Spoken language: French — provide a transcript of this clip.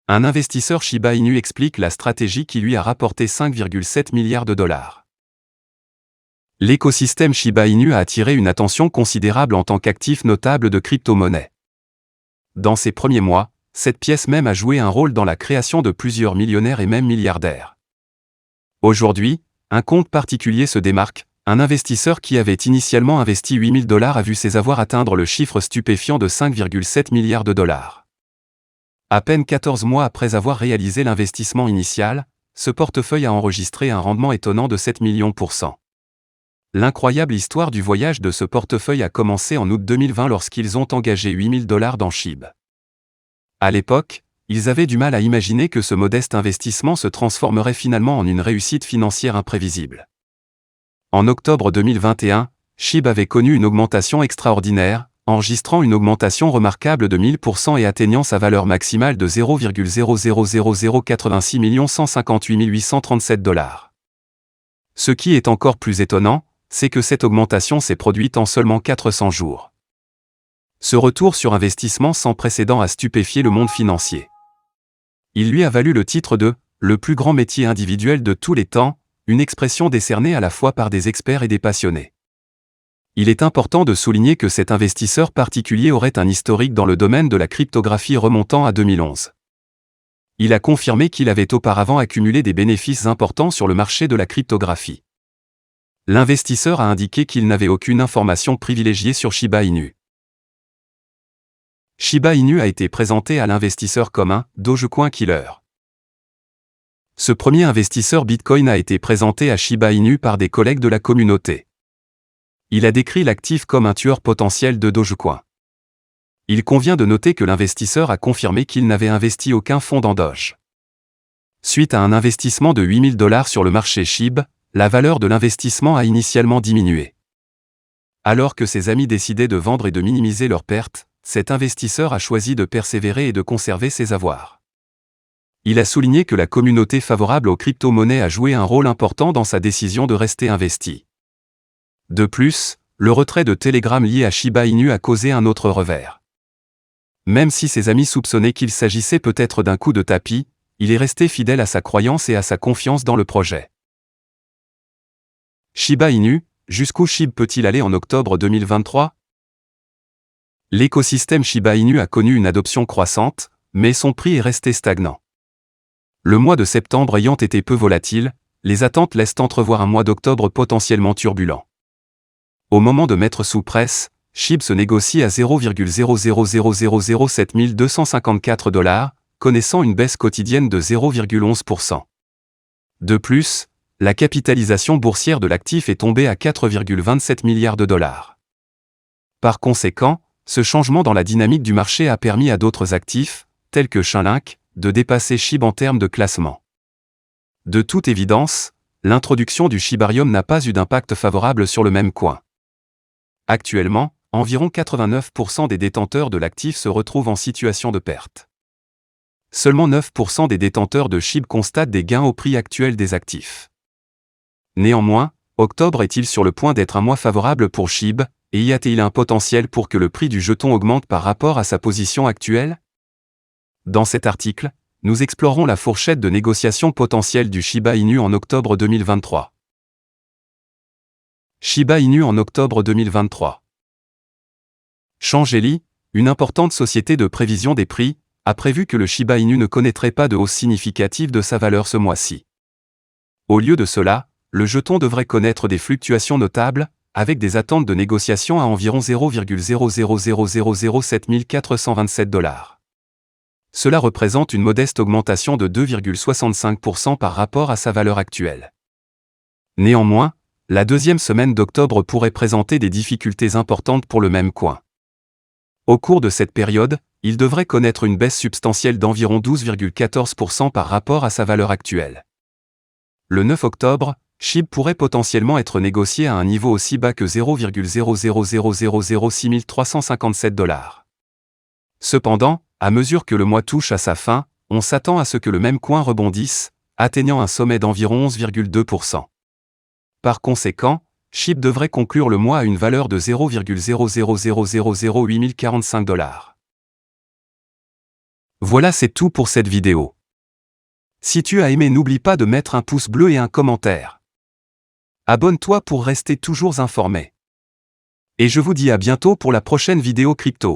Un investisseur Shiba Inu explique la stratégie qui lui a rapporté 5,7 milliards de dollars. L'écosystème Shiba Inu a attiré une attention considérable en tant qu'actif notable de crypto-monnaie. Dans ses premiers mois, cette pièce même a joué un rôle dans la création de plusieurs millionnaires et même milliardaires. Aujourd'hui, un compte particulier se démarque. Un investisseur qui avait initialement investi 8 000 dollars a vu ses avoirs atteindre le chiffre stupéfiant de 5,7 milliards de dollars. À peine 14 mois après avoir réalisé l'investissement initial, ce portefeuille a enregistré un rendement étonnant de 7 millions %. L'incroyable histoire du voyage de ce portefeuille a commencé en août 2020 lorsqu'ils ont engagé 8 000 dollars dans SHIB. À l'époque, ils avaient du mal à imaginer que ce modeste investissement se transformerait finalement en une réussite financière imprévisible. En octobre 2021, SHIB avait connu une augmentation extraordinaire, enregistrant une augmentation remarquable de 1000 % et atteignant sa valeur maximale de 0,000086 158 837 dollars. Ce qui est encore plus étonnant, c'est que cette augmentation s'est produite en seulement 400 jours. Ce retour sur investissement sans précédent a stupéfié le monde financier. Il lui a valu le titre de « le plus grand métier individuel de tous les temps », une expression décernée à la fois par des experts et des passionnés. Il est important de souligner que cet investisseur particulier aurait un historique dans le domaine de la cryptographie remontant à 2011. Il a confirmé qu'il avait auparavant accumulé des bénéfices importants sur le marché de la cryptographie. L'investisseur a indiqué qu'il n'avait aucune information privilégiée sur Shiba Inu. Shiba Inu a été présenté à l'investisseur comme un « Dogecoin killer ». Ce premier investisseur Bitcoin a été présenté à Shiba Inu par des collègues de la communauté. Il a décrit l'actif comme un tueur potentiel de Dogecoin. Il convient de noter que l'investisseur a confirmé qu'il n'avait investi aucun fonds dans Doge. Suite à un investissement de 8 000 dollars sur le marché SHIB, la valeur de l'investissement a initialement diminué. Alors que ses amis décidaient de vendre et de minimiser leurs pertes, cet investisseur a choisi de persévérer et de conserver ses avoirs. Il a souligné que la communauté favorable aux crypto-monnaies a joué un rôle important dans sa décision de rester investi. De plus, le retrait de Telegram lié à Shiba Inu a causé un autre revers. Même si ses amis soupçonnaient qu'il s'agissait peut-être d'un coup de tapis, il est resté fidèle à sa croyance et à sa confiance dans le projet. Shiba Inu, jusqu'où SHIB peut-il aller en octobre 2023 ? L'écosystème Shiba Inu a connu une adoption croissante, mais son prix est resté stagnant. Le mois de septembre ayant été peu volatile, les attentes laissent entrevoir un mois d'octobre potentiellement turbulent. Au moment de mettre sous presse, SHIB se négocie à 0,00007 254 dollars, connaissant une baisse quotidienne de 0,11 %. De plus, la capitalisation boursière de l'actif est tombée à 4,27 milliards de dollars. Par conséquent, ce changement dans la dynamique du marché a permis à d'autres actifs, tels que Chainlink, de dépasser SHIB en termes de classement. De toute évidence, l'introduction du Shibarium n'a pas eu d'impact favorable sur le même coin. Actuellement, environ 89% des détenteurs de l'actif se retrouvent en situation de perte. Seulement 9% des détenteurs de SHIB constatent des gains au prix actuel des actifs. Néanmoins, octobre est-il sur le point d'être un mois favorable pour SHIB, et y a-t-il un potentiel pour que le prix du jeton augmente par rapport à sa position actuelle ? Dans cet article, nous explorons la fourchette de négociation potentielle du Shiba Inu en octobre 2023. Shiba Inu en octobre 2023. Shangeli, une importante société de prévision des prix, a prévu que le Shiba Inu ne connaîtrait pas de hausse significative de sa valeur ce mois-ci. Au lieu de cela, le jeton devrait connaître des fluctuations notables, avec des attentes de négociation à environ 0,00007 427 dollars. Cela représente une modeste augmentation de 2,65% par rapport à sa valeur actuelle. Néanmoins, la deuxième semaine d'octobre pourrait présenter des difficultés importantes pour le même coin. Au cours de cette période, il devrait connaître une baisse substantielle d'environ 12,14% par rapport à sa valeur actuelle. Le 9 octobre, SHIB pourrait potentiellement être négocié à un niveau aussi bas que 0,00006 357 dollars. Cependant, à mesure que le mois touche à sa fin, on s'attend à ce que le même coin rebondisse, atteignant un sommet d'environ 11,2%. Par conséquent, SHIB devrait conclure le mois à une valeur de 0,00008 045 dollars. Voilà, c'est tout pour cette vidéo. Si tu as aimé, n'oublie pas de mettre un pouce bleu et un commentaire. Abonne-toi pour rester toujours informé. Et je vous dis à bientôt pour la prochaine vidéo crypto.